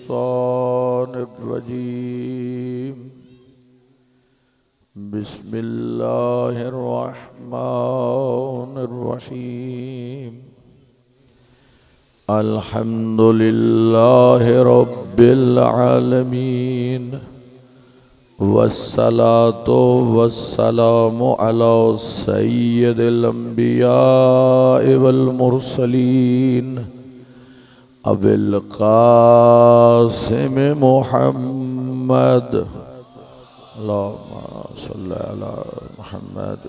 शैतानिर्रजीम। बिस्मिल्लाहिर्रहमानिर्रहीम। अल्हम्दुलिल्लाहि रब्बिल आलमीन वस्सलातु वस्सलामु अला सय्यिदिल अंबिया'i वल मुरसलीन अबिल क़ासिम मुहम्मद अल्लाहुम्मा सल्लि अला मुहम्मद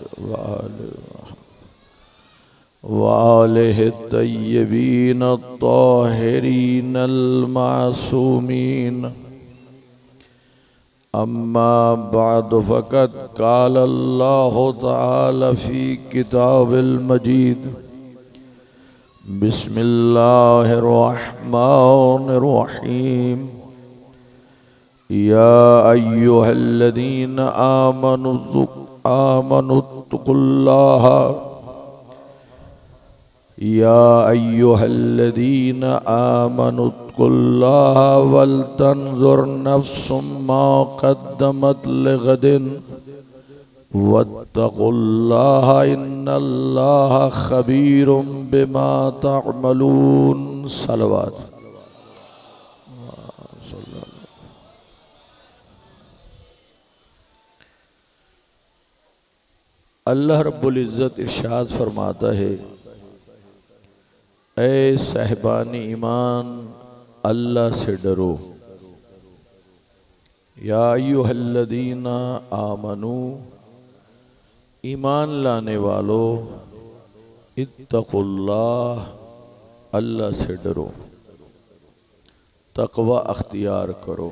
व आलिहि तय्यबीन अत्ताहिरीन अल-मासूमीन। अम्मा बाद फ़क़द क़ाल अल्लाहु तआला फ़ी किताबिल मजीद। बिस्मिल्लाहिर्रहमानिर्रहीम। या अय्युहल्लज़ीना आमनुत्तक़ुल्लाह या अय्युहल्लज़ीना आमनुत्तक़ुल्लाह वल तंज़ुर नफ्सुम मा क़द्दमत लिग़दिन वत्तक़ुल्लाह इन्नल्लाह ख़बीरुम बिमा तअमलून। सलवात। अल्लाह रब्बुल इज़्ज़त इरशाद फरमाता है, ऐ साहिबान ईमान अल्लाह से डरो। या अय्युहल्लज़ीना आमनू, ईमान लाने वालों, इत्तक़ुल्लाह, अल्लाह से डरो, तक़वा अख्तियार करो।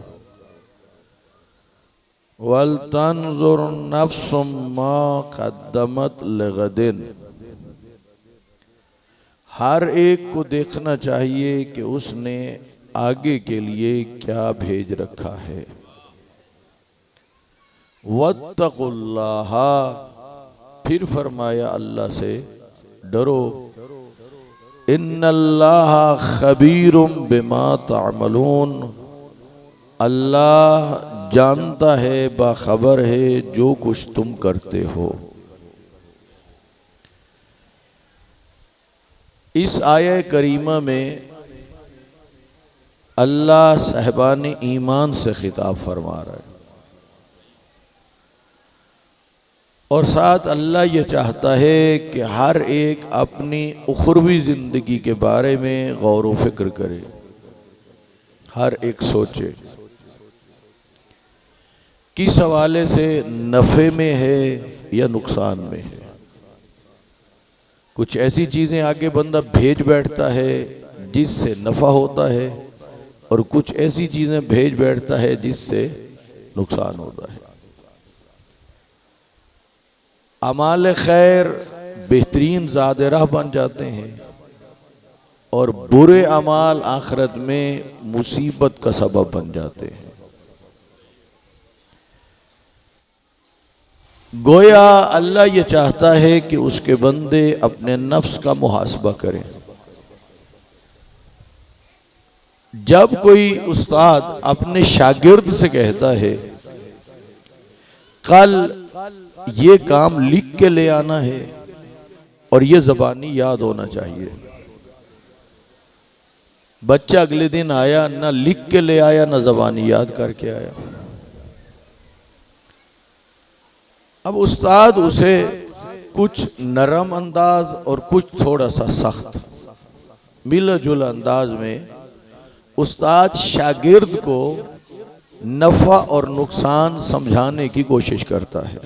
वल तंज़ुर नफ्सुम मा क़द्दमत लिग़दिन, हर एक को देखना चाहिए कि उसने आगे के लिए क्या भेज रखा है। वत्तक़ुल्लाह, फिर फरमाया अल्लाह से डरो। इन्नल्लाह ख़बीरुम बिमा तअमलून, अल्लाह जानता है, बाखबर है जो कुछ तुम करते हो। इस आया करीमा में अल्लाह साहिबान ईमान से खिताब फरमा रहा है और साथ अल्लाह ये चाहता है कि हर एक अपनी उखरवी ज़िंदगी के बारे में गौर व फिक्र करे, हर एक सोचे किस हवाले से नफ़े में है या नुकसान में है। कुछ ऐसी चीज़ें आगे बंदा भेज बैठता है जिससे नफ़ा होता है और कुछ ऐसी चीज़ें भेज बैठता है जिससे नुकसान होता है। अमाल खैर बेहतरीन ज़ाद राह बन जाते हैं और बुरे अमाल आखिरत में मुसीबत का सबब बन जाते हैं। गोया अल्लाह ये चाहता है कि उसके बंदे अपने नफ्स का मुहासबा करें। जब कोई उस्ताद अपने शागिर्द से कहता है कल ये काम लिख के ले आना है और ये ज़बानी याद होना चाहिए, बच्चा अगले दिन आया, ना लिख के ले आया ना ज़बानी याद करके आया। अब उस्ताद उसे कुछ नरम अंदाज और कुछ थोड़ा सा सख्त मिला जुला अंदाज में उस्ताद शागिर्द को नफ़ा और नुकसान समझाने की कोशिश करता है।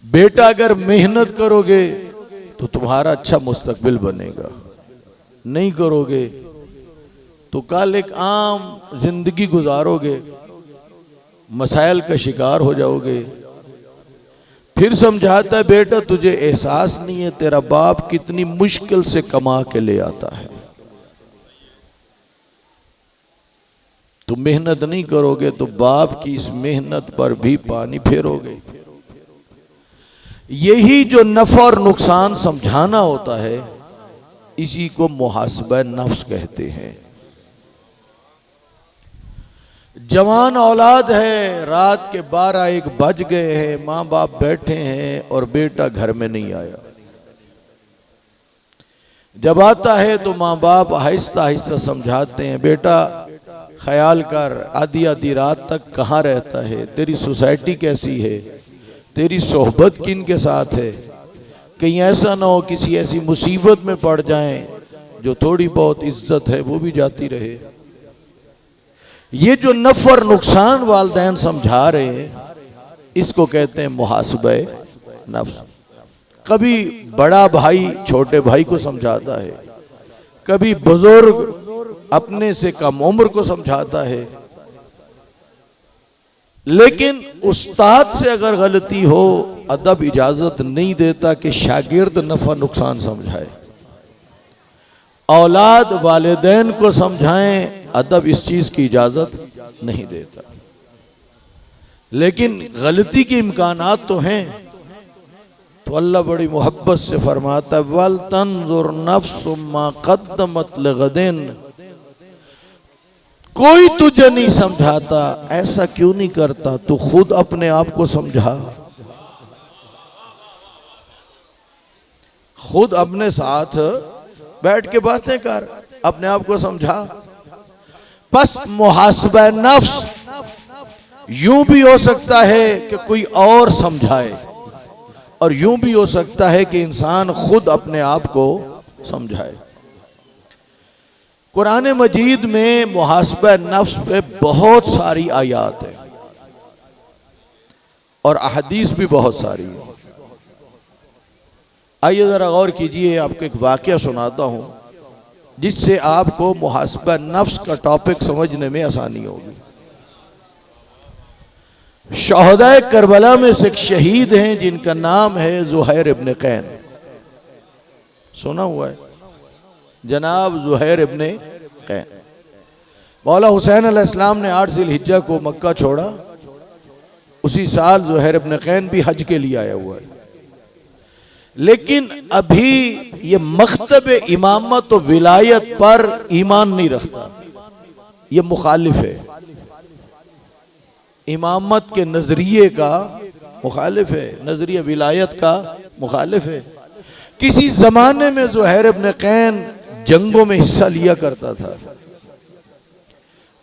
बेटा अगर मेहनत करोगे तो तुम्हारा अच्छा मुस्तकबिल बनेगा, नहीं करोगे तो कल एक आम जिंदगी गुजारोगे, मसाइल का शिकार हो जाओगे। फिर समझाता है बेटा तुझे एहसास नहीं है तेरा बाप कितनी मुश्किल से कमा के ले आता है, तुम मेहनत नहीं करोगे तो बाप की इस मेहनत पर भी पानी फेरोगे। यही जो नफ़ा और नुकसान समझाना होता है इसी को मुहासबा नफ्स कहते हैं। जवान औलाद है, रात के 12-1 बज गए हैं, माँ बाप बैठे हैं और बेटा घर में नहीं आया। जब आता है तो माँ बाप आहिस्ता आहिस्ता समझाते हैं, बेटा ख्याल कर आधी आधी रात तक कहाँ रहता है, तेरी सोसाइटी कैसी है, तेरी सोहबत किन के साथ है, कहीं ऐसा ना हो किसी ऐसी मुसीबत में पड़ जाएं जो थोड़ी बहुत इज्जत है वो भी जाती रहे। ये जो नफर नुकसान वालिदैन समझा रहे हैं, इसको कहते हैं मुहासबे नफ्स। कभी बड़ा भाई छोटे भाई को समझाता है, कभी बुजुर्ग अपने से कम उम्र को समझाता है, लेकिन उस्ताद से अगर गलती हो अदब इजाजत नहीं देता कि शागिर्द नफा नुकसान समझाए। औलाद वालिदैन को समझाएं, अदब इस चीज की इजाजत नहीं देता। लेकिन गलती के इम्कानात तो हैं, तो अल्लाह बड़ी मोहब्बत से फरमाता है, वल तंजुर नफ्सुम मा क़द्दमत लिग़दिन। कोई तुझे नहीं समझाता, ऐसा क्यों नहीं करता, तू खुद अपने आप को समझा, खुद अपने साथ बैठ के बातें कर, अपने आप को समझा। बस मुहासबा नफ्स यूं भी हो सकता है कि कोई और समझाए, और यूं भी हो सकता है कि इंसान खुद अपने आप को समझाए। कुरान मजीद में मुहासबा नफ्स पे बहुत सारी आयात है और अहदीस भी बहुत सारी है। आइए जरा गौर कीजिए, आपको एक वाकया सुनाता हूं जिससे आपको मुहासबा नफ्स का टॉपिक समझने में आसानी होगी। शहदाए करबला में से एक शहीद हैं जिनका नाम है ज़ुहैर इब्न कैन। सुना हुआ है जनाब ज़ुहैर इब्न कैन। मौला हुसैन अलैहिस्सलाम ने 8 ज़िलहिज्जा को मक्का छोड़ा, उसी साल ज़ुहैर इब्न कैन भी हज के लिए आया हुआ है। लेकिन अभी ये मख्तब इमामत और विलायत पर ईमान नहीं रखता, ये मुखालिफ है, इमामत के नजरिए का मुखालिफ है, नजरिया विलायत का मुखालिफ है। किसी जमाने में ज़ुहैर इब्न कैन जंगों में हिस्सा लिया करता था,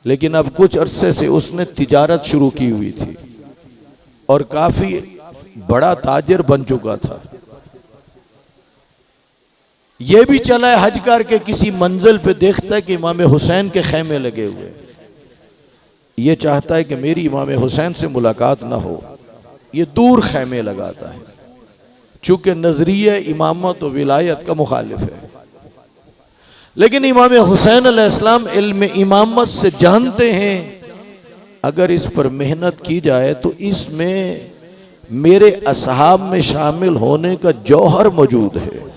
लेकिन अब कुछ अरसे से उसने तिजारत शुरू की हुई थी और काफी बड़ा ताजिर बन चुका था। यह भी चला है हज करके किसी मंजिल पे देखता है कि इमाम हुसैन के खैमे लगे हुए, ये चाहता है कि मेरी इमाम हुसैन से मुलाकात ना हो, ये दूर खैमे लगाता है, चूंकि नजरिया इमामत और विलायत का मुखालिफ है। लेकिन इमाम हुसैन अलैहिस्सलाम इल्म इमामत से जानते हैं अगर इस पर मेहनत की जाए तो इसमें मेरे असहाब में शामिल होने का जौहर मौजूद है।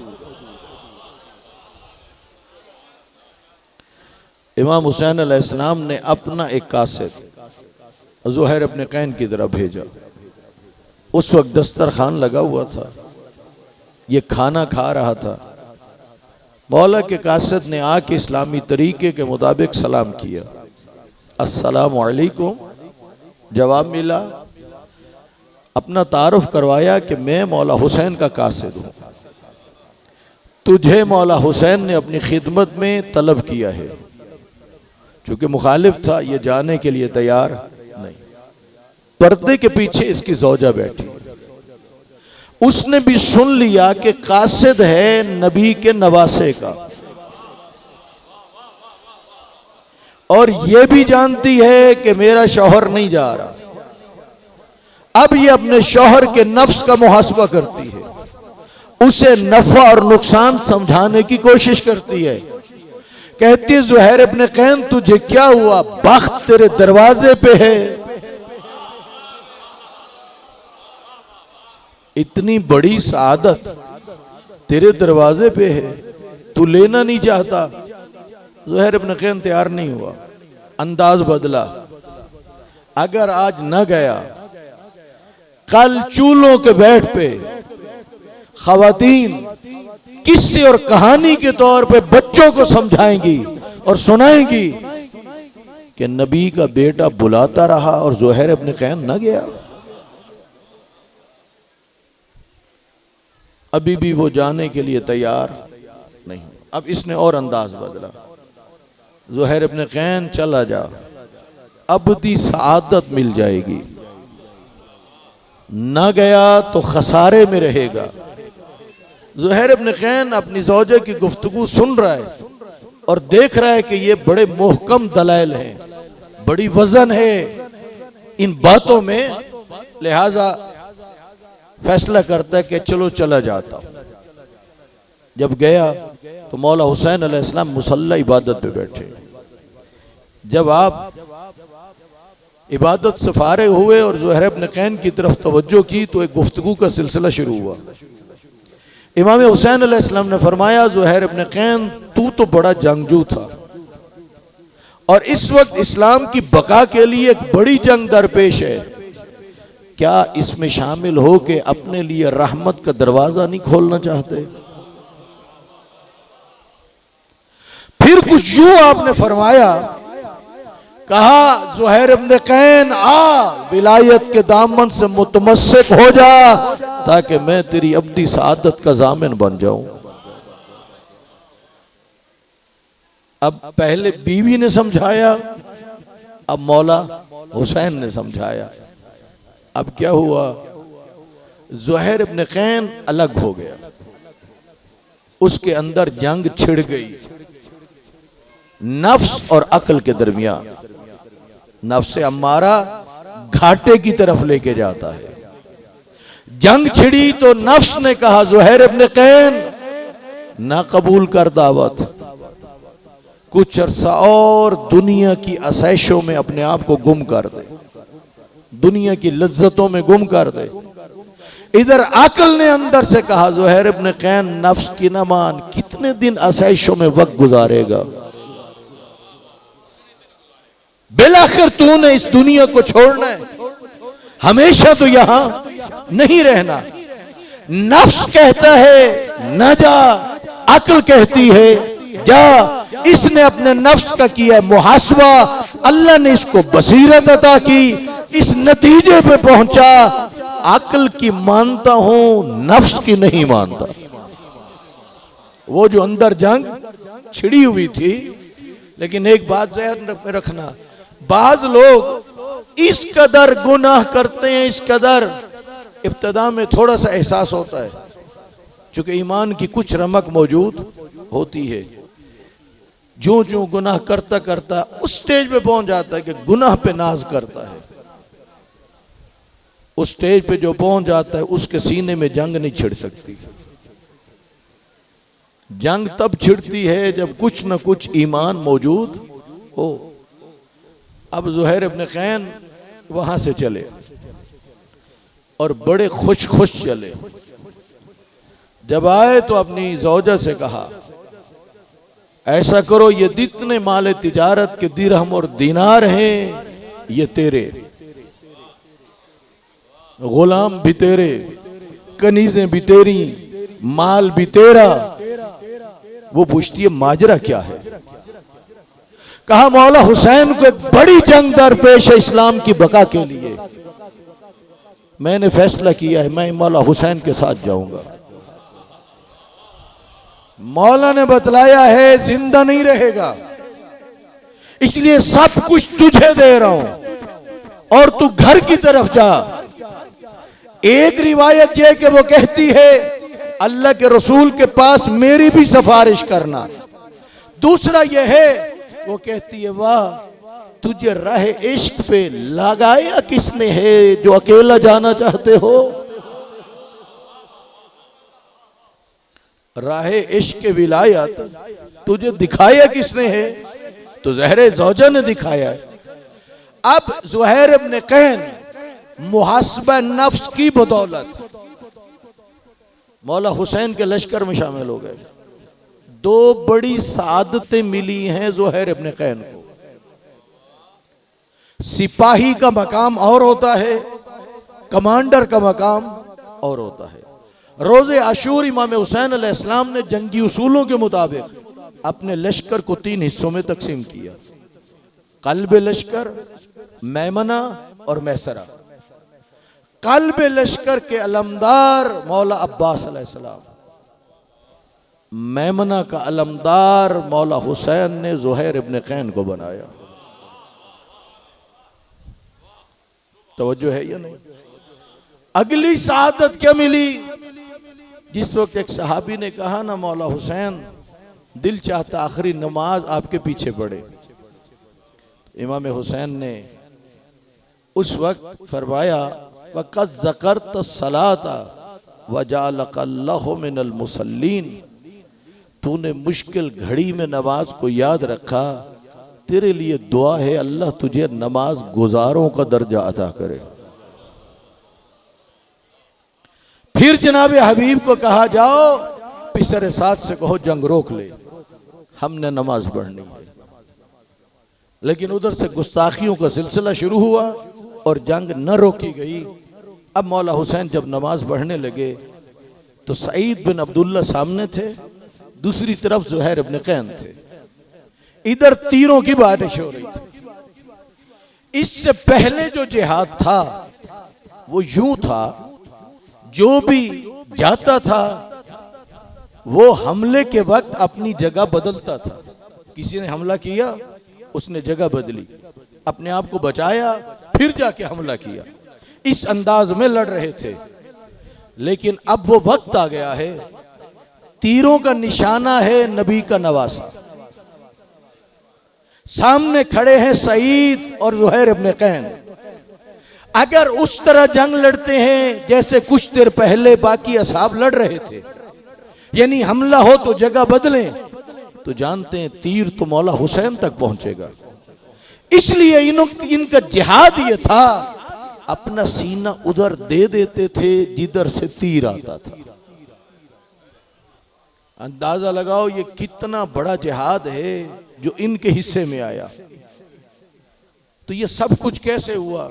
इमाम हुसैन अलैहिस्सलाम ने अपना एक कासिद ज़ुहैर इब्न कैन की तरफ भेजा। उस वक्त दस्तरखान लगा हुआ था, ये खाना खा रहा था। मौला के कासिद ने आके इस्लामी तरीके के मुताबिक सलाम किया, अस्सलामु अलैकुम, जवाब मिला। अपना तारुफ करवाया कि मैं मौला हुसैन का कासिद हूँ, तुझे मौला हुसैन ने अपनी खिदमत में तलब किया है। चूंकि मुखालिफ था, ये जाने के लिए तैयार नहीं। पर्दे के पीछे इसकी ज़ौजा बैठी, उसने भी सुन लिया कि कासिद है नबी के नवासे का, और ये भी जानती है कि मेरा शौहर नहीं जा रहा। अब ये अपने शौहर के नफ्स का मुहासबा करती है, उसे नफा और नुकसान समझाने की कोशिश करती है। कहती है ज़ुहैर इब्न कैन तुझे क्या हुआ, बख्त तेरे दरवाजे पे है, इतनी बड़ी सआदत तेरे दरवाजे पे है, तू लेना नहीं चाहता। ज़ुहैर इब्न कैन तैयार नहीं हुआ, अंदाज बदला, अगर आज न गया कल चूल्हों के बैठ पे खवातीन किस्से और कहानी के तौर पे बच्चों को समझाएंगी और सुनाएंगी कि नबी का बेटा बुलाता रहा और ज़ुहैर इब्न कैन न गया। अभी भी वो जाने के लिए तैयार नहीं। अब इसने और अंदाज बदला, ज़ुहैर इब्न कैन चला जा, अबदी सआदत मिल जाएगी, न गया तो खसारे में रहेगा। ज़ुहैर इब्न कैन अपनी ज़ौजा की गुफ्तगू सुन रहा है और देख रहा है कि ये बड़े मोहकम दलाइल हैं, बड़ी वजन है इन बातों में, लिहाजा फैसला करता है कि चलो चला जाता हूं। जब गया तो मौला हुसैन अलैहिस्सलाम मुसल्ला इबादत पे बैठे। जब आप इबादत से फारिग हुए और ज़ुहैर इब्न कैन की तरफ तवज्जो की तो एक गुफ्तगू का सिलसिला शुरू हुआ। इमाम हुसैन अलैहिस्सलाम ने फरमाया, ज़ुहैर इब्न कैन तू तो बड़ा जंगजू था और इस वक्त इस्लाम की बका के लिए एक बड़ी जंग दरपेश है, क्या इसमें शामिल हो के अपने लिए रहमत का दरवाजा नहीं खोलना चाहते? फिर कुछ यूं आपने फरमाया, कहा ज़ुहैर इब्न कैन आ, विलायत के दामन से मुतमस्सिक हो जा ताकि मैं तेरी अब्दी सआदत का जामिन बन जाऊं। अब पहले बीवी ने समझाया, अब मौला हुसैन ने समझाया। अब क्या हुआ, ज़ुहैर इब्न कैन अलग हो गया, उसके अंदर जंग छिड़ गई नफ्स और अक्ल के दरमियान। नफ्स अम्मारा घाटे की तरफ लेके जाता है। जंग छिड़ी तो नफ्स ने कहा, ज़ुहैर इब्न कैन ना कबूल कर दावत, कुछ अरसा और दुनिया की आसैशों में अपने आप को गुम कर दे, दुनिया की लज्जतों में गुम कर दे। इधर अक्ल ने अंदर से कहा, ज़ुहैर इब्न कैन नफ्स की न मान, कितने दिन आसैशों में वक्त गुजारेगा, बिलाखिर तूने इस दुनिया को छोड़ना है, हमेशा तो यहां नहीं रहना। नफ्स कहता है न जा, अक्ल कहती है जा। इसने अपने नफ्स का किया मुहासबा, अल्लाह ने इसको बसीरत अता की, इस नतीजे पे पहुंचा, अक्ल की मानता हूं, नफ्स की नहीं मानता। वो जो अंदर जंग छिड़ी हुई थी, लेकिन एक बात ज़हन में रखना, बाज लोग इस कदर गुनाह करते हैं, इस कदर इब्तिदा में थोड़ा सा एहसास होता है, चूंकि ईमान की कुछ रमक मौजूद होती है। जो जो गुनाह करता करता उस स्टेज पे पहुंच जाता है कि गुनाह पे नाज करता है। उस स्टेज पे जो पहुंच जाता है उसके सीने में जंग नहीं छिड़ सकती। जंग तब छिड़ती है जब कुछ न कुछ ईमान मौजूद हो। अब ज़ुहैर इब्न कैन वहां से चले और बड़े खुश खुश चले। जब आए तो अपनी ज़ौजा से कहा, ऐसा करो, ये जितने माले तिजारत के दिरहम और दीनार हैं ये तेरे, गुलाम भी तेरे, कनीजें भी तेरी, माल भी तेरा। वो पूछती है माजरा क्या है? कहा मौला हुसैन को एक बड़ी जंग दरपेश है इस्लाम की बका के लिए, मैंने फैसला किया है मैं मौला हुसैन के साथ जाऊंगा। मौला ने बतलाया है जिंदा नहीं रहेगा, इसलिए सब कुछ तुझे दे रहा हूं और तू घर की तरफ जा। एक रिवायत यह कि वो कहती है अल्लाह के रसूल के पास मेरी भी सिफारिश करना। दूसरा यह है वो कहती है वाह तुझे राह इश्क पे लगाया किसने है जो अकेला जाना चाहते हो? राह इश्क के विलायत तुझे दिखाया किसने है? तो ज़हरे ज़ौजा ने दिखाया है। अब ज़ुहैर इब्न कैन मुहासबा नफ्स की बदौलत मौला हुसैन के लश्कर में शामिल हो गए। दो बड़ी सादतें मिली हैं ज़ुहैर इब्न कैन को। सिपाही का मकाम और होता है, कमांडर का मकाम और होता है। रोज़े आशूर इमाम हुसैन अलैहिस्सलाम ने जंगी उसूलों के मुताबिक अपने लश्कर को 3 हिस्सों में तकसीम किया। कल्ब लश्कर, मैमना और मैसरा। कल्ब लश्कर के अलमदार मौला अब्बास अलैहिस्सलाम, मैमना का अलमदार मौला हुसैन ने ज़ुहैर इब्न कैन को बनाया। तवज्जो है या नहीं? अगली शहादत क्या मिली? जिस वक्त एक सहाबी ने कहा ना, मौला हुसैन दिल चाहता आखिरी नमाज आपके पीछे पड़े। इमाम हुसैन ने उस वक्त फरमाया, वक़द ज़करत सलाता वजअलकल्लाहु मिनल मुसल्लीन, तूने मुश्किल घड़ी में नमाज को याद रखा, तेरे लिए दुआ है अल्लाह तुझे नमाज गुजारों का दर्जा अता करे। फिर जनाब हबीब को कहा, जाओ पिसरे साथ से कहो जंग रोक ले, हमने नमाज पढ़नी है। लेकिन उधर से गुस्ताखियों का सिलसिला शुरू हुआ और जंग न रोकी गई। अब मौला हुसैन जब नमाज पढ़ने लगे तो सईद बिन अब्दुल्ला सामने थे, दूसरी तरफ ज़ुहैर इब्न कैन थे। इधर तीरों की बारिश हो रही थी। इससे पहले जो जिहाद था वो यूं था, जो भी जाता था वो हमले के वक्त अपनी जगह बदलता था। किसी ने हमला किया, उसने जगह बदली, अपने आप को बचाया, फिर जाके हमला किया। इस अंदाज में लड़ रहे थे। लेकिन अब वो वक्त आ गया है, तीरों का निशाना है नबी का नवासा। सामने खड़े हैं सईद और ज़ुहैर इब्न कैन। अगर उस तरह जंग लड़ते हैं जैसे कुछ देर पहले बाकी असहाब लड़ रहे थे, यानी हमला हो तो जगह बदलें, तो जानते हैं तीर तो मौला हुसैन तक पहुंचेगा। इसलिए इनका जिहाद ये था, अपना सीना उधर दे देते थे जिधर से तीर आता था। अंदाजा लगाओ ये कितना बड़ा जिहाद है जो इनके हिस्से में आया। तो ये सब कुछ कैसे हुआ?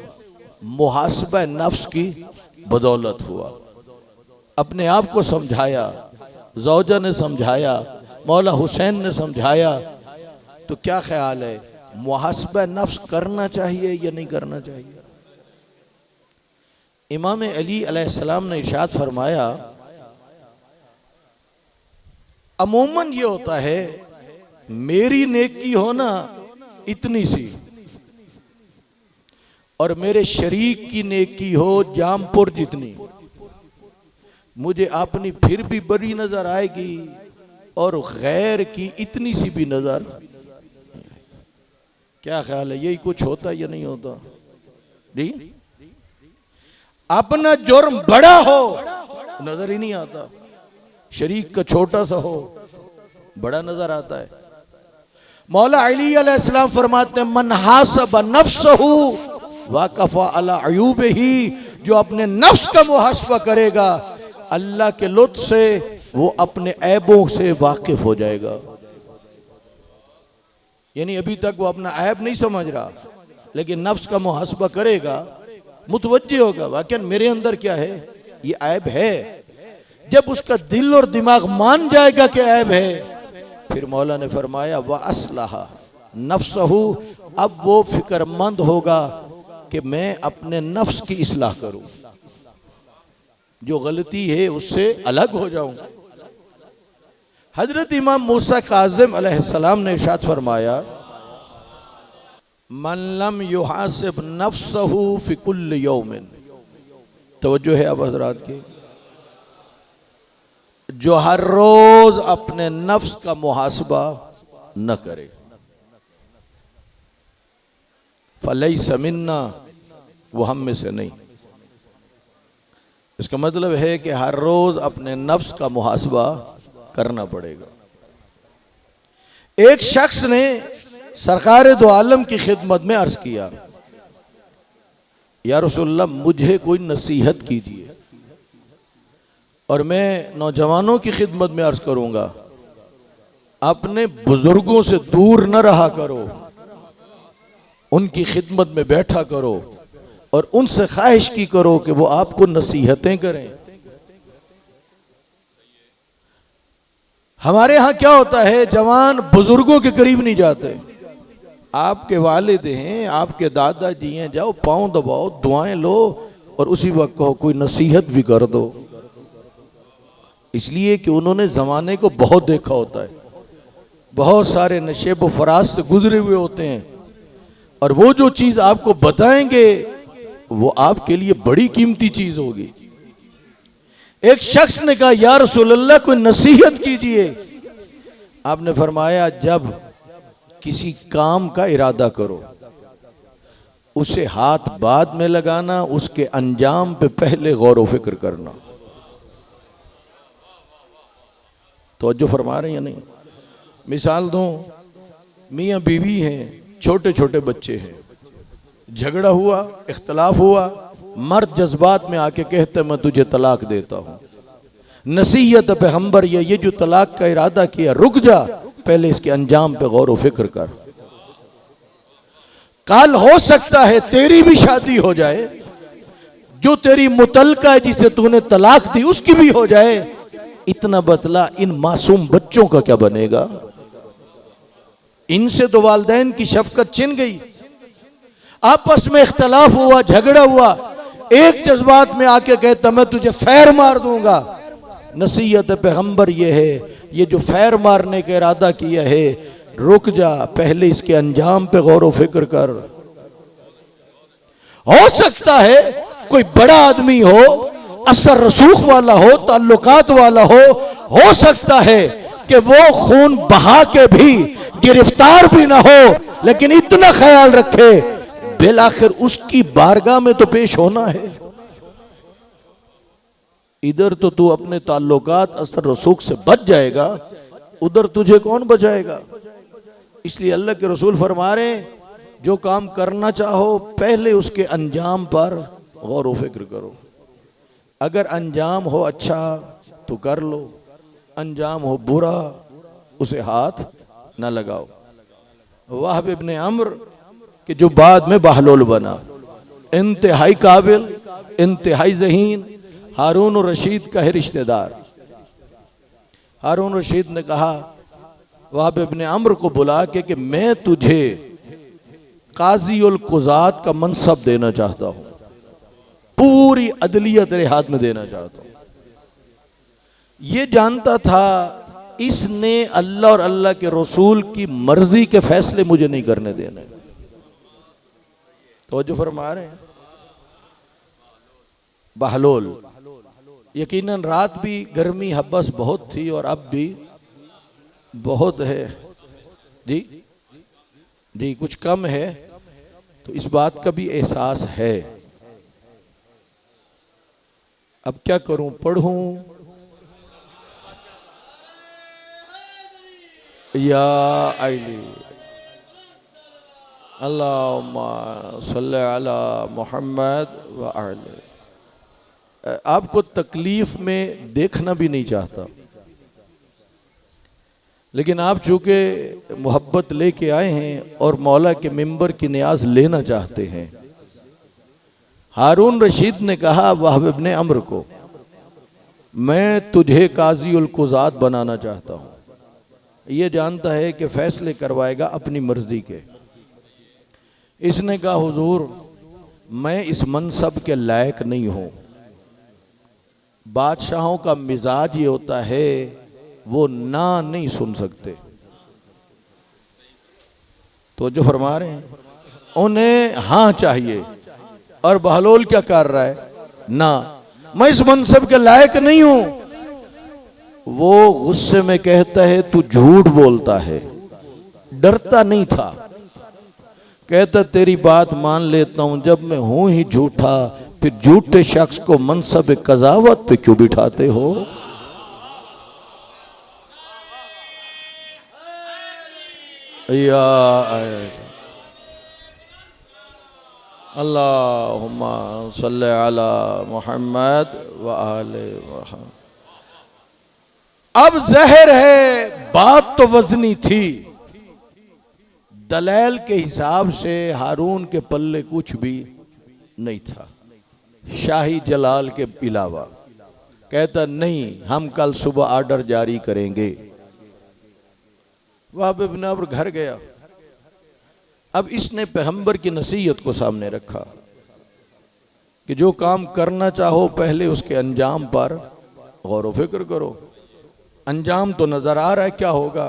मुहासबा नफ्स की बदौलत हुआ। अपने आप को समझाया, ज़ौजा ने समझाया, मौला हुसैन ने समझाया। तो क्या ख्याल है, मुहासबा नफ्स करना चाहिए या नहीं करना चाहिए? इमाम अली अलैहिस्सलाम ने इरशाद फरमाया, अमूमन ये होता है मेरी नेकी हो ना इतनी सी और मेरे शरीक की नेकी हो जामपुर जितनी, मुझे अपनी फिर भी बड़ी नजर आएगी और गैर की इतनी सी भी नजर। क्या ख्याल है, यही कुछ होता या नहीं होता? जी, अपना जुर्म बड़ा हो नजर ही नहीं आता, शरीक का छोटा सा हो बड़ा नजर आता है। मौला अली अलैहिस्सलाम फरमाते हैं, मन हासब नफ्सहु वाकफा अला अयूबिही, जो अपने नफ्स का मुहासबा करेगा अल्लाह के लुत्फ से वो अपने ऐबों से वाकिफ हो जाएगा। यानी अभी तक वो अपना ऐब नहीं समझ रहा, लेकिन नफ्स का मुहासबा करेगा, मुतवज्जे होगा वाकई मेरे अंदर क्या है, ये ऐब है। जब उसका दिल और दिमाग मान जाएगा कि ऐब है, फिर मौला ने फरमाया व अस्लहा नफ्सहु, अब वो फिक्रमंद होगा कि मैं अपने नफ्स की इस्लाह करूं, जो गलती है उससे अलग हो जाऊं। हजरत इमाम मूसा काज़िम अलैहिस्सलाम ने इरशाद फरमाया, मन लम युहासिब नफ्सहु फी कुल्ल यौमिन, तवज्जो है अब हजरात की, जो हर रोज अपने नफ्स का मुहासबा न करे, फलैसा मिन्ना, वो हम में से नहीं। इसका मतलब है कि हर रोज अपने नफ्स का मुहासबा करना पड़ेगा। एक शख्स ने सरकार दो आलम की खिदमत में अर्ज किया, या रसूलल्लाह मुझे कोई नसीहत कीजिए, और मैं नौजवानों की खिदमत में अर्ज करूंगा, अपने बुजुर्गों से दूर न रहा करो, उनकी खिदमत में बैठा करो और उनसे ख्वाहिश की करो कि वो आपको नसीहतें करें। हमारे यहां क्या होता है, जवान बुजुर्गों के करीब नहीं जाते, आपके वालिद हैं, आपके दादाजी हैं, जाओ पाँव दबाओ, दुआएं लो और उसी वक्त कहो कोई नसीहत भी कर दो। इसलिए कि उन्होंने ज़माने को बहुत देखा होता है, बहुत सारे नशेब व फराज से गुजरे हुए होते हैं, और वो जो चीज़ आपको बताएंगे वो आपके लिए बड़ी कीमती चीज़ होगी। एक शख्स ने कहा या रसूल अल्लाह कोई नसीहत कीजिए। आपने फरमाया जब किसी काम का इरादा करो उसे हाथ बाद में लगाना, उसके अंजाम पे पहले गौर व फिक्र करना। तो जो फरमा रहे हैं या नहीं? मिसाल दूं, मियाँ बीवी हैं, छोटे छोटे बच्चे हैं, झगड़ा हुआ, इख्तलाफ हुआ, मर्द जज्बात में आके कहते मैं तुझे तलाक देता हूँ। नसीहत पैगंबर ये जो तलाक का इरादा किया, रुक जा, पहले इसके अंजाम पे गौर व फिक्र कर। कल हो सकता है तेरी भी शादी हो जाए, जो तेरी मुतलका है जिसे तूने तलाक दी उसकी भी हो जाए। इतना बतला, इन मासूम बच्चों का क्या बनेगा? इनसे तो वालिदैन की शफकत छिन गई। आपस में इख्तलाफ हुआ, झगड़ा हुआ, एक जज्बात में आके कहता मैं तुझे फैर मार दूंगा। नसीहत पैगंबर ये है, ये जो फैर मारने का इरादा किया है, रुक जा, पहले इसके अंजाम पे गौर व फिक्र कर। हो सकता है कोई बड़ा आदमी हो, असर रसूख वाला हो, ताल्लुकात वाला हो सकता है कि वो खून बहा के भी गिरफ्तार भी ना हो, लेकिन इतना ख्याल रखे बिलाखिर उसकी बारगाह में तो पेश होना है। इधर तो तू अपने ताल्लुकात असर रसूख से बच जाएगा, उधर तुझे कौन बचाएगा? इसलिए अल्लाह के रसूल फरमा रहे हैं जो काम करना चाहो पहले उसके अंजाम पर गौर व फिक्र करो। अगर अंजाम हो अच्छा तो कर लो, अंजाम हो बुरा उसे हाथ न लगाओ। वाहब इब्ने अम्र कि जो बाद में बहलोल बना, इंतहाई काबिल, इंतहाई ज़हीन, हारून रशीद का है रिश्तेदार। हारून रशीद ने कहा वाहब इब्ने अम्र को बुला के कि मैं तुझे काजी उल कुज़ात का मनसब देना चाहता हूँ, पूरी अदलिया तेरे हाथ में देना चाहता हूँ। ये जानता था इसने अल्लाह और अल्लाह के रसूल की मर्जी के फैसले मुझे नहीं करने देने। तो जो फरमा रहे हैं बहलोल, यकीनन रात भी गर्मी हब्बस बहुत थी और अब भी बहुत है जी जी, कुछ कम है तो इस बात का भी एहसास है। अब क्या करूं, पढ़ूं या आइली अल्लाहुम्मा सल्ली अला मुहम्मद व आले। आपको तकलीफ में देखना भी नहीं चाहता, लेकिन आप चूँकि मोहब्बत लेके आए हैं और मौला के मिंबर की नियाज लेना चाहते हैं। हारून रशीद ने कहा वाहब इब्ने अम्र को, मैं तुझे काजी उल कुज़ात बनाना चाहता हूँ। ये जानता है कि फैसले करवाएगा अपनी मर्जी के। इसने कहा हुजूर मैं इस मनसब के लायक नहीं हूँ। बादशाहों का मिजाज ये होता है वो ना नहीं सुन सकते। तो जो फरमा रहे हैं उन्हें हाँ चाहिए, और बहलोल क्या कर रहा है? ना, मैं इस मनसब के लायक नहीं हूं। वो गुस्से में कहता है तू झूठ बोलता है। डरता नहीं था, कहता तेरी बात मान लेता हूं, जब मैं हूं ही झूठा फिर झूठे शख्स को मनसब कज़ावत पे क्यों बिठाते हो? या अल्लाहुम्मा सल्ली अला मुहम्मद व आले मुहम्मद। अब ज़हर है बात तो वज़नी थी, दलैल के हिसाब से हारून के पल्ले कुछ भी नहीं था शाही जलाल के अलावा। कहता नहीं, हम कल सुबह आर्डर जारी करेंगे। वाहब इब्ने अम्र घर गया, अब इसने पैगंबर की नसीहत को सामने रखा कि जो काम करना चाहो पहले उसके अंजाम पर गौर व फिक्र करो। अंजाम तो नजर आ रहा है क्या होगा,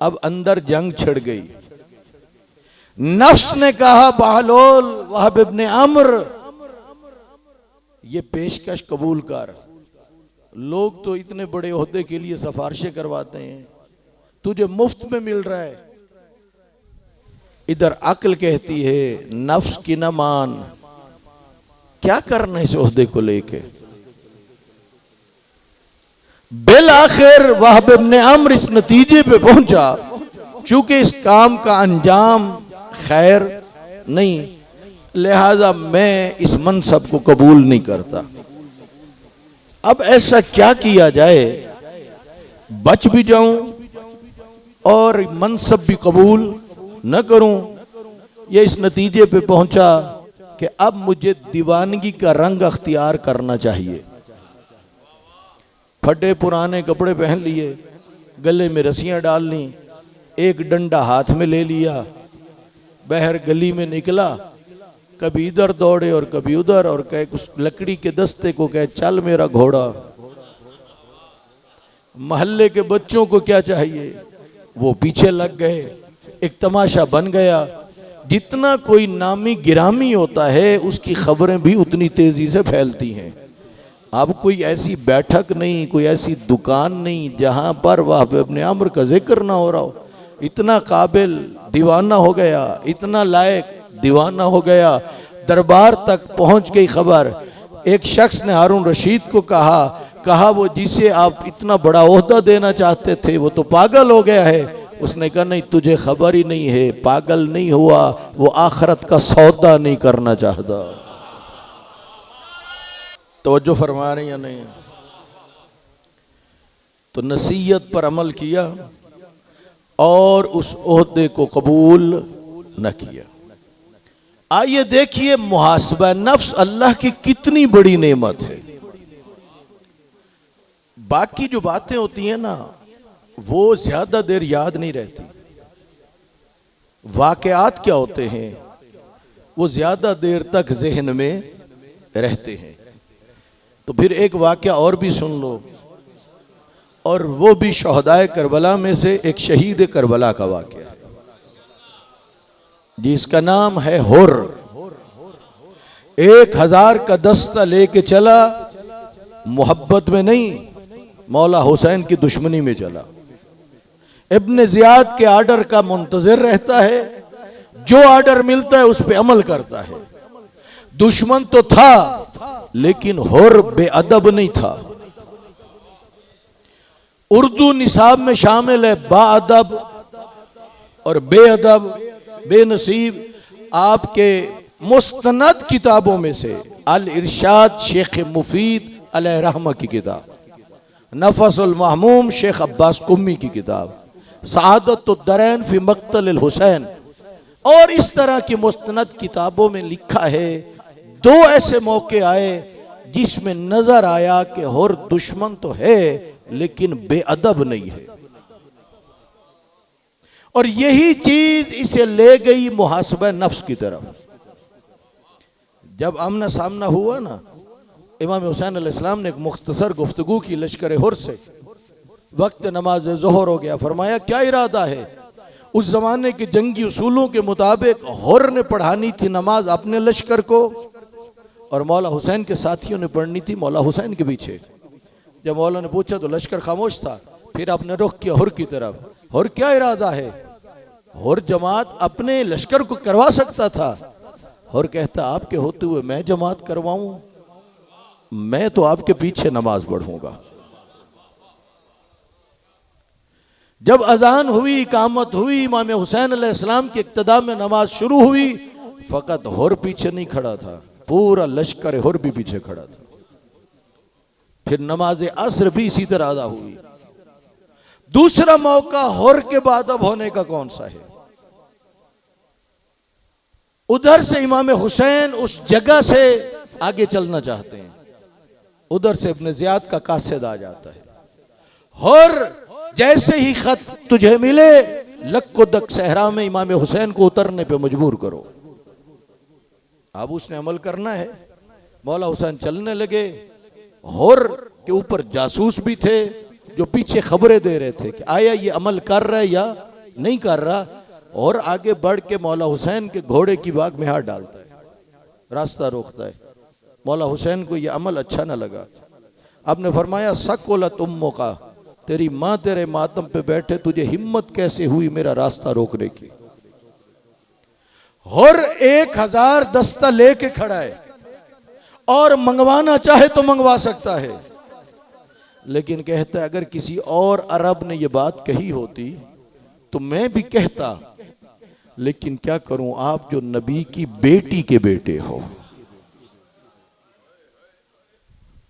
अब अंदर जंग छिड़ गई। नफ्स ने कहा बहलोल वहब इब्ने अम्र ये पेशकश कबूल कर, लोग तो इतने बड़े ओहदे के लिए सिफारिशें करवाते हैं, तुझे मुफ्त में मिल रहा है। इधर अक्ल कहती है नफ्स की न मान, क्या करना इस ओहदे को लेके। बिल आखिर वहब इब्ने अम्र इस नतीजे पे पहुंचा चूंकि इस काम का अंजाम खैर नहीं, लिहाजा मैं इस मनसब को कबूल नहीं करता। अब ऐसा क्या किया जाए बच भी जाऊं और मनसब भी कबूल न करूं। ये इस नतीजे पे पहुंचा कि अब मुझे दीवानगी का रंग अख्तियार करना चाहिए। फटे पुराने कपड़े पहन लिए, गले में रस्सियां डाल ली, एक डंडा हाथ में ले लिया, बहर गली में निकला, कभी इधर दौड़े और कभी उधर, और कहे उस लकड़ी के दस्ते को कहे चल मेरा घोड़ा। मोहल्ले के बच्चों को क्या चाहिए, वो पीछे लग गए, एक तमाशा बन गया। जितना कोई नामी गिरामी होता है उसकी खबरें भी उतनी तेजी से फैलती हैं। अब कोई ऐसी बैठक नहीं, कोई ऐसी दुकान नहीं जहां पर वहाब इब्ने अम्र का जिक्र ना हो रहा हो। इतना काबिल दीवाना हो गया, इतना लायक दीवाना हो गया, दरबार तक पहुंच गई खबर। एक शख्स ने हारून रशीद को कहा वो जिसे आप इतना बड़ा ओहदा देना चाहते थे वो तो पागल हो गया है। उसने कहा नहीं, तुझे खबर ही नहीं है, पागल नहीं हुआ, वो आखिरत का सौदा नहीं करना चाहता। तवज्जो फरमा रहे या नहीं। तो नसीहत पर अमल किया और उस ओहदे को कबूल न किया। आइए देखिए मुहासबा नफ्स अल्लाह की कितनी बड़ी नेमत है। बाकी जो बातें होती हैं ना वो ज्यादा देर याद नहीं रहती। वाकयात क्या होते हैं वो ज्यादा देर तक जहन में रहते हैं। तो फिर एक वाकया और भी सुन लो, और वो भी शहदाए करबला में से एक शहीद करबला का वाकया है जिसका नाम है हुर। 1000 का दस्ता लेके चला, मोहब्बत में नहीं, मौला हुसैन की दुश्मनी में चला। इब्न जियाद के आर्डर का मुंतजिर रहता है, जो आर्डर मिलता है उस पर अमल करता है। दुश्मन तो था लेकिन हुर बेअदब नहीं था। उर्दू निसाब में शामिल है बाअदब और बेअदब, बेनसीब। आपके मुस्तनद किताबों में से अल इरशाद शेख मुफीद अलैह रहमा की किताब, नफसुल महमूम शेख अब्बास कुम्मी की किताब, सआदतुद्दरैन फी मक्तल हुसैन, और इस तरह की मुस्तनद किताबों में लिखा है 2 ऐसे मौके आए जिसमें नजर आया कि हुर दुश्मन तो है लेकिन बेअदब नहीं है। और यही चीज इसे ले गई मुहासबा नफ्स की तरफ। जब आमना सामना हुआ ना, इमाम हुसैन अलैहिस्सलाम ने एक मुख्तसर गुफ्तगू की लश्कर हुर से। वक्त नमाज ज़ोहर हो गया, फरमाया क्या इरादा है। उस जमाने के जंगी उसूलों के मुताबिक हुर ने पढ़ानी थी नमाज अपने लश्कर को, और मौला हुसैन के साथियों ने पढ़नी थी मौला हुसैन के पीछे। जब मौला ने पूछा तो लश्कर खामोश था। फिर आपने रुख किया हुर की तरफ। हुर क्या इरादा है। हुर जमात अपने लश्कर को करवा सकता था। हुर कहता आपके होते हुए मैं जमात करवाऊं, मैं तो आपके पीछे नमाज पढ़ूंगा। जब अजान हुई, इकामत हुई, इमाम हुसैन अलैहिस्सलाम की इक्तदा में नमाज शुरू हुई, फकत हुर पीछे नहीं खड़ा था, पूरा लश्कर हुर भी पीछे खड़ा था। फिर नमाज असर भी इसी तरह अदा हुई। दूसरा मौका हुर के बादब होने का कौन सा है। उधर से इमाम हुसैन उस जगह से आगे चलना चाहते हैं, उधर से इब्न जियाद का कासिद आ जाता है। हुर जैसे ही खत तुझे मिले लक्को दक सहरा में इमाम हुसैन को उतरने पे मजबूर करो। अब उसने अमल करना है। मौला हुसैन चलने लगे। होर के ऊपर जासूस भी थे जो पीछे खबरें दे रहे थे कि आया ये अमल कर रहा है या नहीं कर रहा, और आगे बढ़ के मौला हुसैन के घोड़े की बाग में हाथ डालता है, रास्ता रोकता है। मौला हुसैन को ये अमल अच्छा न लगा। आपने फरमाया सकोलत उम्मो का, तेरी माँ तेरे मातम पे बैठे, तुझे हिम्मत कैसे हुई मेरा रास्ता रोकने की। और 1000 दस्ता लेके खड़ा है और मंगवाना चाहे तो मंगवा सकता है, लेकिन कहता है अगर किसी और अरब ने यह बात कही होती तो मैं भी कहता, लेकिन क्या करूं, आप जो नबी की बेटी के बेटे हो।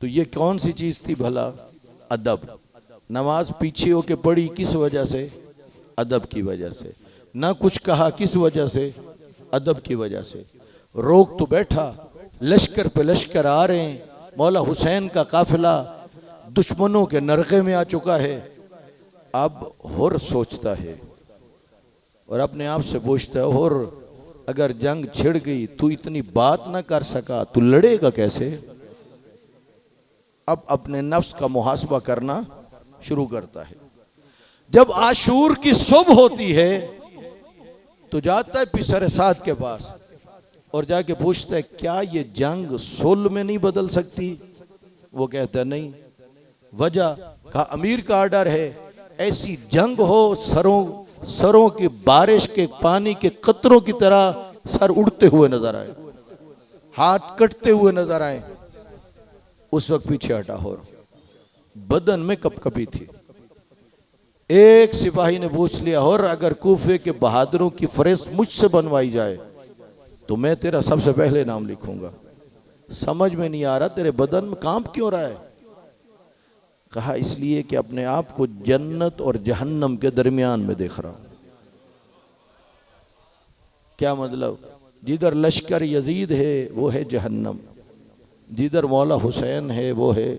तो ये कौन सी चीज थी भला? अदब। नमाज पीछे होके पढ़ी किस वजह से? अदब की वजह से। ना कुछ कहा किस वजह से? अदब की वजह से। रोक तो बैठा, लश्कर पे लश्कर आ रहे हैं, मौला हुसैन का काफिला दुश्मनों के नरके में आ चुका है। अब हुर सोचता है और अपने आप से पूछता है, हुर अगर जंग छिड़ गई, तू इतनी बात ना कर सका, तू लड़ेगा कैसे? अब अपने नफ्स का मुहासबा करना शुरू करता है। जब आशूर की सुबह होती है तो जाता है पिसर साद के पास और जाके पूछता है क्या ये जंग सुल में नहीं बदल सकती? वो कहता है नहीं। वजह? कहा अमीर का आर्डर है, ऐसी जंग हो सरों की बारिश के पानी के कतरों की तरह सर उड़ते हुए नजर आए, हाथ कटते हुए नजर आए। उस वक्त पीछे हटा हो, बदन में कपकपी थी। एक सिपाही ने पूछ लिया, और अगर कूफे के बहादुरों की फहरिस्त मुझसे बनवाई जाए तो मैं तेरा सबसे पहले नाम लिखूंगा। समझ में नहीं आ रहा तेरे बदन में कांप क्यों रहा है? कहा इसलिए कि अपने आप को जन्नत और जहन्नम के दरमियान में देख रहा हूं। क्या मतलब? जिधर लश्कर यजीद है वो है जहन्नम, जिधर मौला हुसैन है वो है,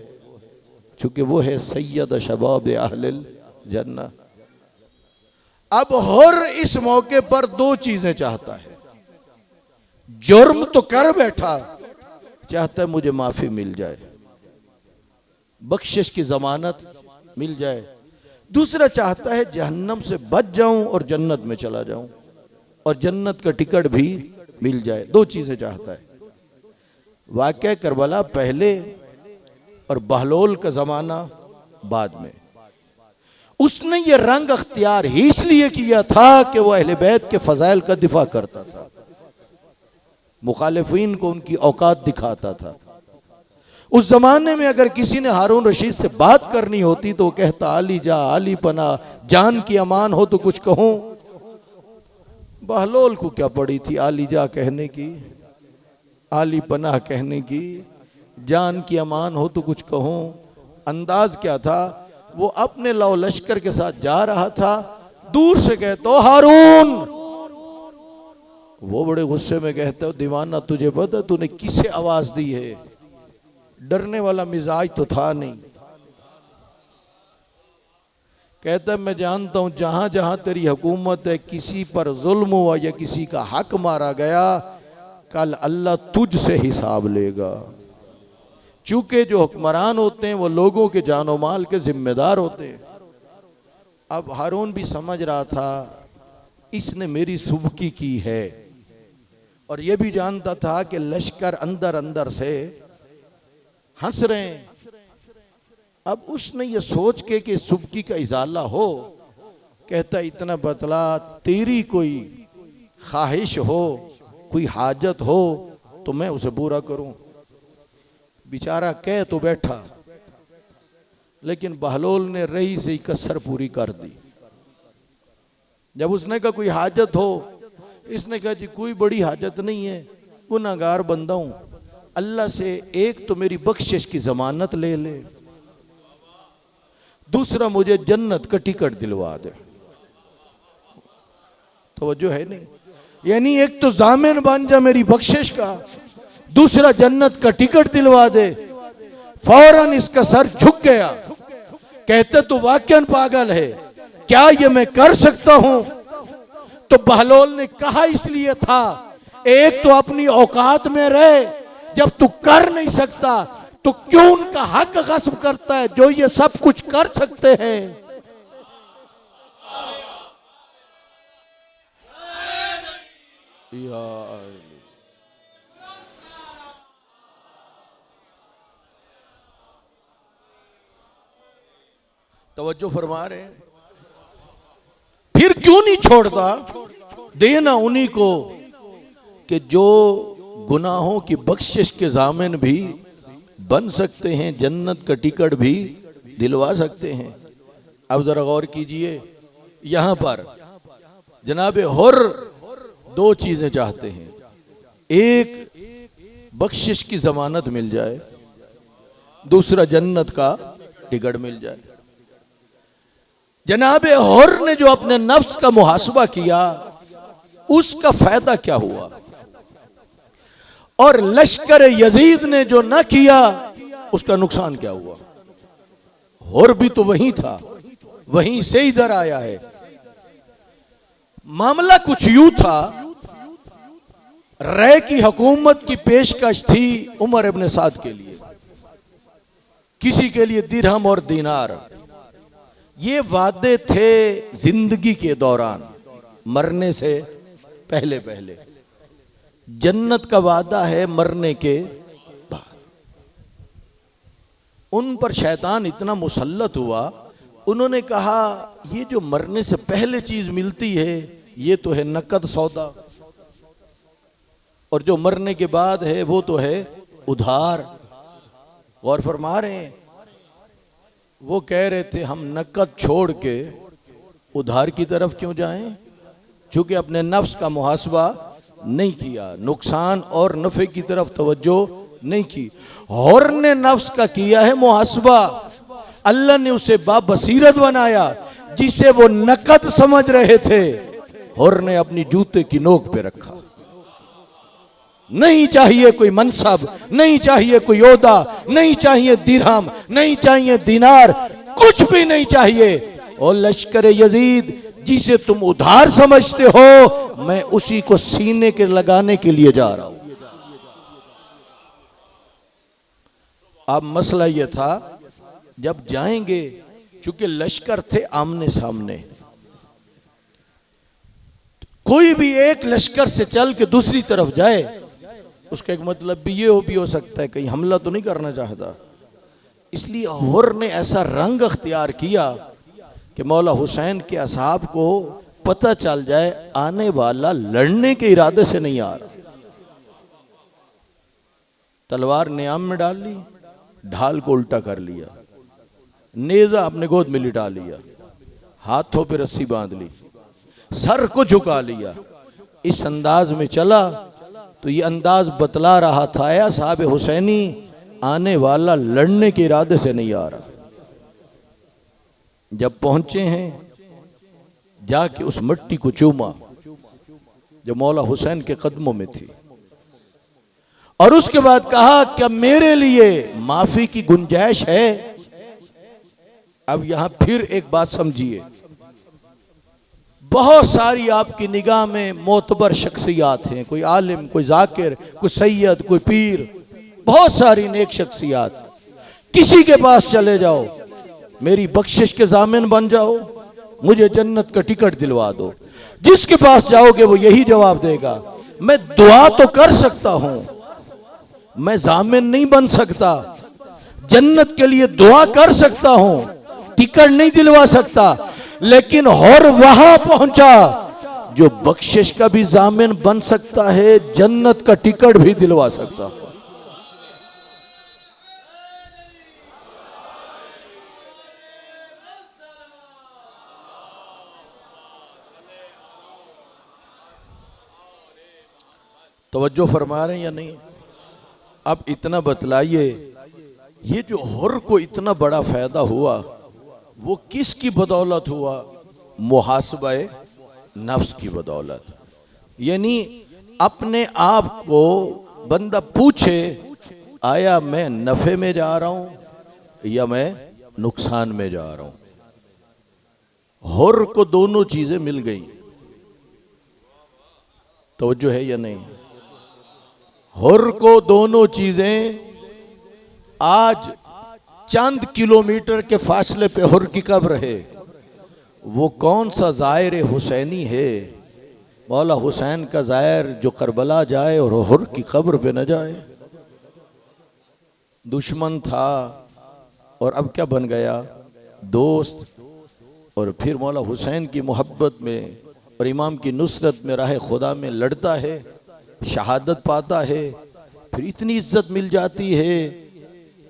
चूंकि वो है सैयद शबाब अहलिल जन्नह। अब हुर इस मौके पर दो चीजें चाहता है। जुर्म तो कर बैठा, चाहता है मुझे माफी मिल जाए, बख्शिश की जमानत मिल जाए। दूसरा चाहता है जहन्नम से बच जाऊं और जन्नत में चला जाऊं और जन्नत का टिकट भी मिल जाए। दो चीजें चाहता है। वाक़या करबला पहले और बहलोल का जमाना बाद में। उसने ये रंग अख्तियार ही इसलिए किया था कि वह अहले बैत के फजाइल का दिफा करता था, मुखालिफीन को उनकी औकात दिखाता था। उस जमाने में अगर किसी ने हारून रशीद से बात करनी होती तो वो कहता आली जा, आली पना, जान की अमान हो तो कुछ कहूं। बहलोल को क्या पड़ी थी आली जा कहने की, आली पना कहने की, जान की अमान हो तो कुछ कहूं। अंदाज क्या था? वो अपने लौ लश्कर के साथ जा रहा था, दूर से कहता हो हारून। वो बड़े गुस्से में कहते हो दीवाना तुझे पता तूने किसे आवाज दी है? डरने वाला मिजाज तो था नहीं। कहता मैं जानता हूं जहां जहां तेरी हुकूमत है, किसी पर जुल्म हुआ या किसी का हक मारा गया, कल अल्लाह तुझसे हिसाब लेगा। चूंकि जो हुक्मरान होते हैं वो लोगों के जानो माल के जिम्मेदार होते हैं। अब हारून भी समझ रहा था इसने मेरी सुबकी की है, और ये भी जानता था कि लश्कर अंदर अंदर से हंस रहे हैं। अब उसने ये सोच के कि सुबकी का इजाला हो, कहता इतना बतला, तेरी कोई ख्वाहिश हो, कोई हाजत हो तो मैं उसे पूरा करूं। बेचारा कह तो बैठा, लेकिन बहलोल ने रही से ही कसर पूरी कर दी। जब उसने कहा कोई हाजत हो, इसने कहा जी कोई बड़ी हाजत नहीं है, गुनाहगार बंदा हूं, अल्लाह से एक तो मेरी बख्शिश की जमानत ले ले, दूसरा मुझे जन्नत का टिकट दिलवा दे। तवज्जो है नहीं? यानी एक तो जामिन बन जा मेरी बख्शिश का, दूसरा जन्नत का टिकट दिलवा दे। फौरन इसका सर झुक गया। कहते तो वाकई पागल है, क्या ये मैं कर सकता हूं? तो बहलोल ने कहा इसलिए था, एक तो अपनी औकात में रहे, जब तू कर नहीं सकता तो क्यों उनका हक गस्ब करता है जो ये सब कुछ कर सकते हैं। तवज्जो फरमा रहे हैं। फिर क्यों नहीं छोड़ता, देना उन्हीं को कि जो गुनाहों की बख्शिश के ज़ामिन भी बन सकते हैं, जन्नत का टिकट भी दिलवा सकते हैं। अब जरा गौर कीजिए, यहां पर जनाब हुर दो चीजें चाहते हैं, एक बख्शिश की जमानत मिल जाए, दूसरा जन्नत का टिकट मिल जाए। जनाब हुर ने जो अपने नफ्स का मुहासबा किया उसका फायदा क्या हुआ, और लश्कर यजीद ने जो न किया उसका नुकसान क्या हुआ। हुर भी तो वहीं था, वहीं से इधर आया है। मामला कुछ यूं था, रय की हुकूमत की पेशकश थी उमर इब्न साद के लिए, किसी के लिए दिरहम और दीनार। ये वादे थे जिंदगी के दौरान, मरने से पहले पहले। जन्नत का वादा है मरने के बाद। उन पर शैतान इतना मुसल्लत हुआ, उन्होंने कहा ये जो मरने से पहले चीज मिलती है ये तो है नकद सौदा, और जो मरने के बाद है वो तो है उधार। गौर फरमा रहे हैं, वो कह रहे थे हम नकद छोड़ के उधार की तरफ क्यों जाएं, चूंकि अपने नफ्स का मुहासबा नहीं किया, नुकसान और नफे की तरफ तवज्जो नहीं की। हुर ने नफ्स का किया है मुहासबा, अल्लाह ने उसे बाबसीरत बनाया, जिसे वो नकद समझ रहे थे हुर ने अपनी जूते की नोक पे रखा। नहीं चाहिए कोई मनसब, नहीं चाहिए कोई ओहदा, नहीं चाहिए दिरहम, नहीं चाहिए दिनार, कुछ भी नहीं चाहिए। और लश्कर यजीद जिसे तुम उधार समझते हो, मैं उसी को सीने के लगाने के लिए जा रहा हूं। अब मसला यह था, जब जाएंगे, चूंकि लश्कर थे आमने सामने, कोई भी एक लश्कर से चल के दूसरी तरफ जाए, उसका एक मतलब भी ये भी हो सकता है कहीं हमला तो नहीं करना चाहता। इसलिए हुर ने ऐसा रंग अख्तियार किया कि मौला हुसैन के असहाब को पता चल जाए आने वाला लड़ने के इरादे से नहीं आ रहा। तलवार नियाम में डाल ली, ढाल को उल्टा कर लिया, नेजा अपने गोद में लिटा लिया, हाथों पे रस्सी बांध ली, सर को झुका लिया। इस अंदाज में चला तो ये अंदाज बतला रहा था या साहब हुसैनी आने वाला लड़ने के इरादे से नहीं आ रहा। जब पहुंचे हैं, जाके उस मिट्टी को चूमा जो मौला हुसैन के कदमों में थी, और उसके बाद कहा क्या मेरे लिए माफी की गुंजाइश है। अब यहां फिर एक बात समझिए, बहुत सारी आपकी निगाह में मोतबर शख्सियात हैं, कोई आलिम, कोई जाकिर, कोई सैयद, कोई पीर, बहुत सारी नेक शख्सियात। किसी के पास चले जाओ, मेरी बख्शिश के जामिन बन जाओ, मुझे जन्नत का टिकट दिलवा दो। जिसके पास जाओगे वो यही जवाब देगा, मैं दुआ तो कर सकता हूं, मैं जामिन नहीं बन सकता, जन्नत के लिए दुआ कर सकता हूं, टिकट नहीं दिलवा सकता। लेकिन हुर वहां पहुंचा जो बख्शिश का भी जामिन बन सकता है, जन्नत का टिकट भी दिलवा सकता है। तवज्जो फरमा रहे हैं या नहीं? अब इतना बतलाइए, ये जो हुर को इतना बड़ा फायदा हुआ वो किसकी बदौलत हुआ? मुहासबे नफ्स की बदौलत। यानी अपने आप को बंदा पूछे, आया मैं नफे में जा रहा हूं या मैं नुकसान में जा रहा हूं। हुर को दोनों चीजें मिल गई। तवज्जो है या नहीं? हुर को दोनों चीजें, आज चंद किलोमीटर के फासले पे हुर की कब्र है। वो कौन सा ज़ायर हुसैनी है? मौला हुसैन का ज़ायर जो करबला जाए और हुर की कब्र पे न जाए। दुश्मन था और अब क्या बन गया? दोस्त। और फिर मौला हुसैन की मोहब्बत में और इमाम की नुसरत में राह खुदा में लड़ता है, शहादत पाता है, फिर इतनी इज्जत मिल जाती है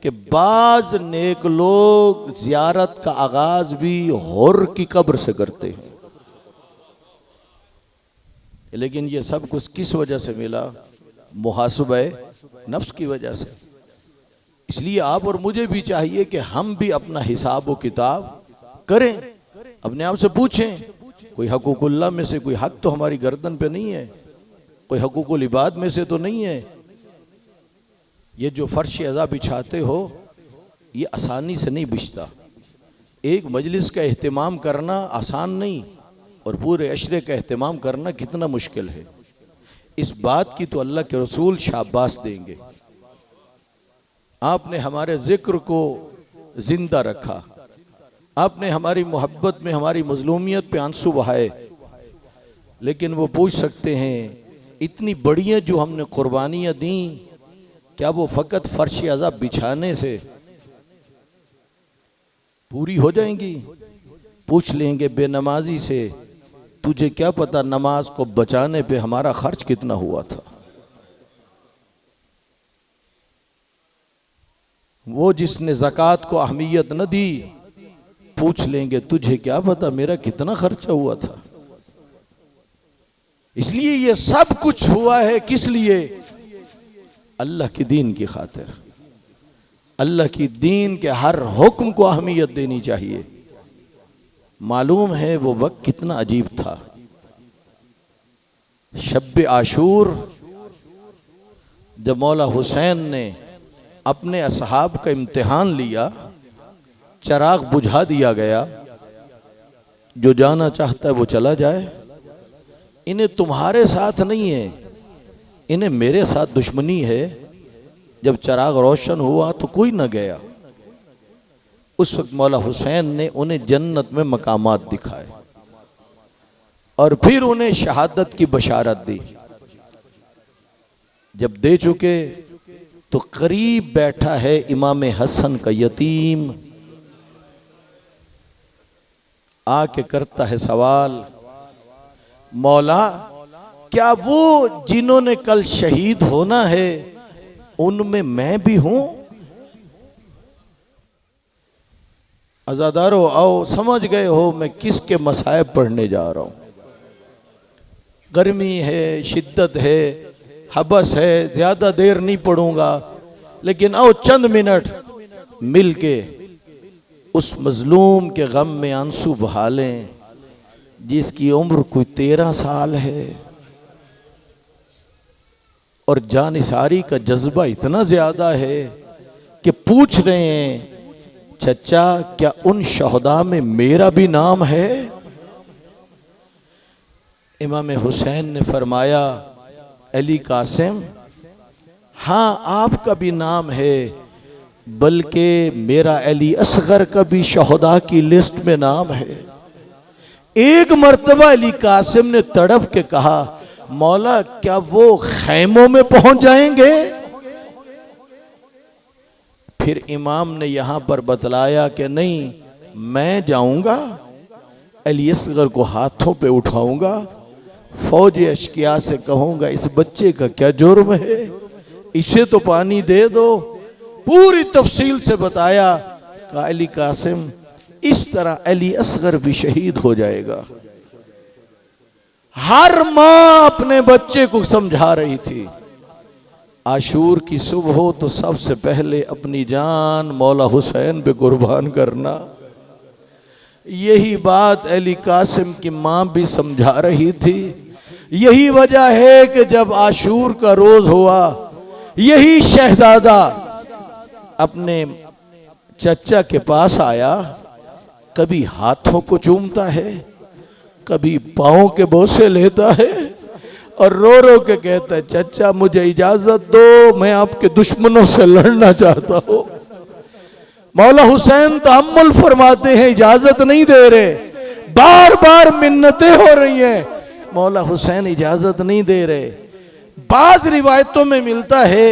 कि बाज नेक लोग जियारत का आगाज भी हुर की कब्र से करते हैं। लेकिन ये सब कुछ किस वजह से मिला? मुहासबे नफ्स की वजह से। इसलिए आप और मुझे भी चाहिए कि हम भी अपना हिसाब व किताब करें, अपने आप से पूछें, कोई हकूकुल्लाह में से कोई हक तो हमारी गर्दन पे नहीं है, कोई हकूकुल इबाद में से तो नहीं है। ये जो फर्श अज़ा बिछाते हो ये आसानी से नहीं बिछता। एक मजलिस का एहतमाम करना आसान नहीं, और पूरे अशरे का एहतमाम करना कितना मुश्किल है। इस बात की तो अल्लाह के रसूल शाबाश देंगे। आपने हमारे जिक्र को जिंदा रखा, आपने हमारी मोहब्बत में हमारी मजलूमियत पे आंसू बहाए। लेकिन वो पूछ सकते हैं, इतनी बढ़िया जो हमने कुर्बानियाँ दी, क्या वो फ़कत फर्श अज़ा बिछाने से पूरी हो जाएंगी? पूछ लेंगे बेनमाजी से, तुझे क्या पता नमाज को बचाने पे हमारा खर्च कितना हुआ था? वो जिसने ज़कात को अहमियत न दी, पूछ लेंगे तुझे क्या पता मेरा कितना खर्चा हुआ था? इसलिए ये सब कुछ हुआ है किस लिए? अल्लाह की दीन की खातिर। अल्लाह की दीन के हर हुक्म को अहमियत देनी चाहिए। मालूम है वो वक्त कितना अजीब था। शब आशूर, जब मौला हुसैन ने अपने असहाब का इम्तिहान लिया, चराग बुझा दिया गया, जो जाना चाहता है वो चला जाए, इन्हें तुम्हारे साथ नहीं है, इन्हें मेरे साथ दुश्मनी है। जब चराग रोशन हुआ तो कोई न गया। उस वक्त मौला हुसैन ने उन्हें जन्नत में मकामात दिखाए और फिर उन्हें शहादत की बशारत दी। जब दे चुके तो करीब बैठा है इमाम हसन का यतीम, आके करता है सवाल, मौला क्या वो जिन्होंने कल शहीद होना है उनमें मैं भी हूं? अज़ादारो आओ, समझ गए हो मैं किसके मसाइब पढ़ने जा रहा हूं। गर्मी है, शिद्दत है, हबस है, ज्यादा देर नहीं पढ़ूंगा, लेकिन आओ चंद मिनट मिल के उस मजलूम के गम में आंसू बहा लें जिसकी उम्र कोई 13 साल है और जानिसारी का जज्बा इतना ज्यादा है कि पूछ रहे हैं, चचा क्या उन शहदा में मेरा भी नाम है? इमाम हुसैन ने फरमाया, अली कासिम, हाँ आपका भी नाम है, बल्कि मेरा अली असगर का भी शहदा की लिस्ट में नाम है। एक मर्तबा अली कासिम ने तड़प के कहा, मौला क्या वो खैमों में पहुंच जाएंगे? फिर इमाम ने यहां पर बतलाया कि नहीं, मैं जाऊंगा, अली असगर को हाथों पे उठाऊंगा, फौज अशकिया से कहूंगा इस बच्चे का क्या जुर्म है, इसे तो पानी दे दो। पूरी तफसील से बताया कि अली कासिम इस तरह अली असगर भी शहीद हो जाएगा। हर माँ अपने बच्चे को समझा रही थी, आशूर की सुबह हो तो सबसे पहले अपनी जान मौला हुसैन पे कुर्बान करना। यही बात अली कासिम की माँ भी समझा रही थी। यही वजह है कि जब आशूर का रोज हुआ, यही शहजादा अपने चचा के पास आया, कभी हाथों को चूमता है, कभी पाँव के बोसे लेता है, और रो रो के कहता है, चचा मुझे इजाजत दो, मैं आपके दुश्मनों से लड़ना चाहता हूं। मौला हुसैन तहम्मुल फरमाते हैं, इजाजत नहीं दे रहे, बार बार मिन्नतें हो रही हैं, मौला हुसैन इजाजत नहीं दे रहे। बाज रिवायतों में मिलता है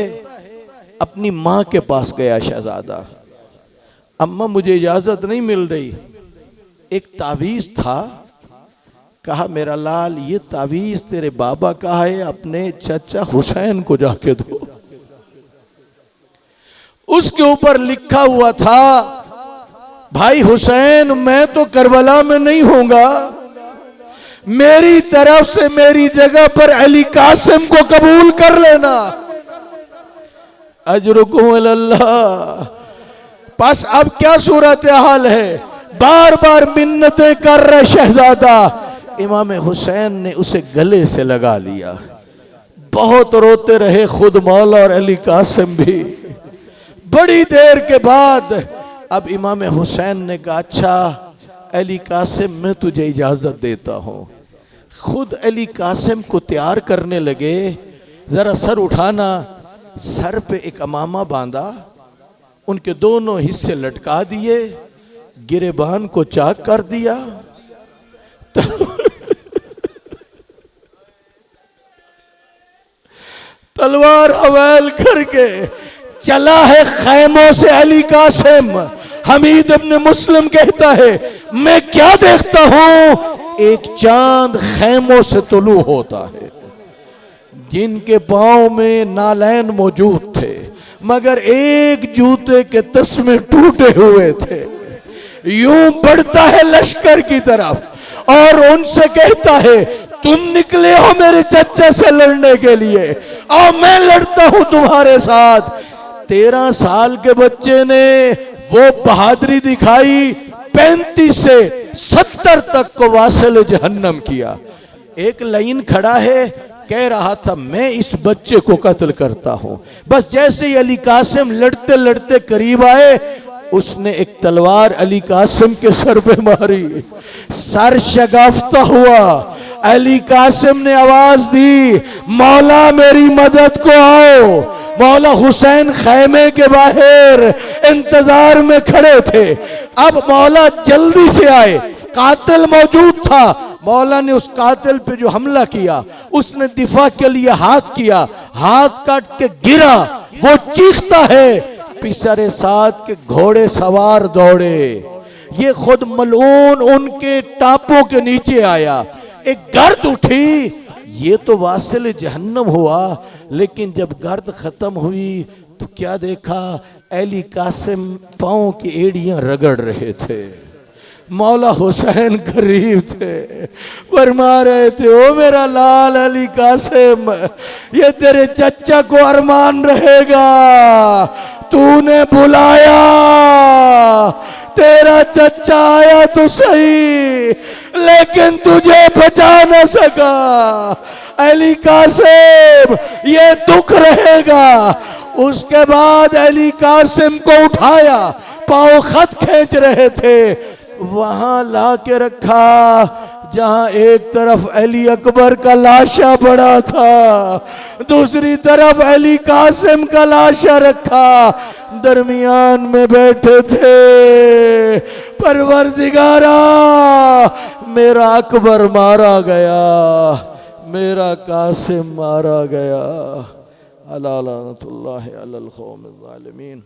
अपनी मां के पास गया शहजादा, अम्मा मुझे इजाजत नहीं मिल रही। एक तावीज था, कहा मेरा लाल ये तावीज तेरे बाबा का है, अपने चचा हुसैन को जाके दो। उसके ऊपर लिखा हुआ था, भाई हुसैन मैं तो करबला में नहीं होऊंगा, मेरी तरफ से मेरी जगह पर अली कासिम को कबूल कर लेना, अजरुकुम अल्लाह। पास अब क्या सूरत हाल है, बार बार मिन्नतें कर रहे शहजादा। इमाम हुसैन ने उसे गले से लगा लिया, बहुत रोते रहे खुद मौला और अली कासिम भी। बड़ी देर के बाद अब इमाम हुसैन ने कहा, अच्छा अली कासिम मैं तुझे इजाजत देता हूं। खुद अली कासिम को तैयार करने लगे, जरा सर उठाना, सर पे एक अमामा बांधा, उनके दोनों हिस्से लटका दिए, गिरेबान को चाक कर दिया। तलवार हवेल करके चला है खैमों से अली कासिम। हमीद इब्न मुस्लिम कहता है, मैं क्या देखता हूं, एक चांद खैमों से तुलू होता है, जिनके पांव में नालैन मौजूद थे, मगर एक जूते के तस्मे टूटे हुए थे। यूं बढ़ता है लश्कर की तरफ और उनसे कहता है, तुम निकले हो मेरे चचा से लड़ने के लिए, और मैं लड़ता हूं तुम्हारे साथ। 13 साल के बच्चे ने वो बहादुरी दिखाई, 35 से 70 तक को वासिल जहन्नम किया। एक लाइन खड़ा है, कह रहा था मैं इस बच्चे को कत्ल करता हूं। बस जैसे ही अली कासिम लड़ते लड़ते करीब आए, उसने एक तलवार अली कासिम के सर पे मारी, सर शगाफ्ता हुआ। अली कासिम ने आवाज दी, मौला मेरी मदद को आओ। मौला हुसैन खैमे के बाहर इंतजार में खड़े थे। अब मौला जल्दी से आए, कातिल मौजूद था। मौला ने उस कातिल पे जो हमला किया, उसने दिफा के लिए हाथ किया, हाथ काट के गिरा, वो चीखता है, पिछरे साथ के घोड़े सवार दौड़े। ये खुद मलऊन उनके टापों के नीचे आया, एक गर्द उठी, ये तो वासिल जहन्नम हुआ। लेकिन जब गर्द खत्म हुई तो क्या देखा, अली कासिम पांव की एड़ियां रगड़ रहे थे। मौला हुसैन करीब थे, फरमा रहे थे, ओ मेरा लाल अली कासिम, ये तेरे चचा को अरमान रहेगा, तूने बुलाया, तेरा चचा आया तो सही, लेकिन तुझे बचा न सका। अली कासिम ये दुख रहेगा। उसके बाद अली कासिम को उठाया, पांव खत खींच रहे थे, वहां ला के रखा जहां एक तरफ अली अकबर का लाशा पड़ा था, दूसरी तरफ अली कासिम का लाशा रखा, दरमियान में बैठे थे। परवरदिगारा मेरा अकबर मारा गया, मेरा कासिम मारा गया। अला लानतुल्लाहि अलल कौमिज़ ज़ालिमीन।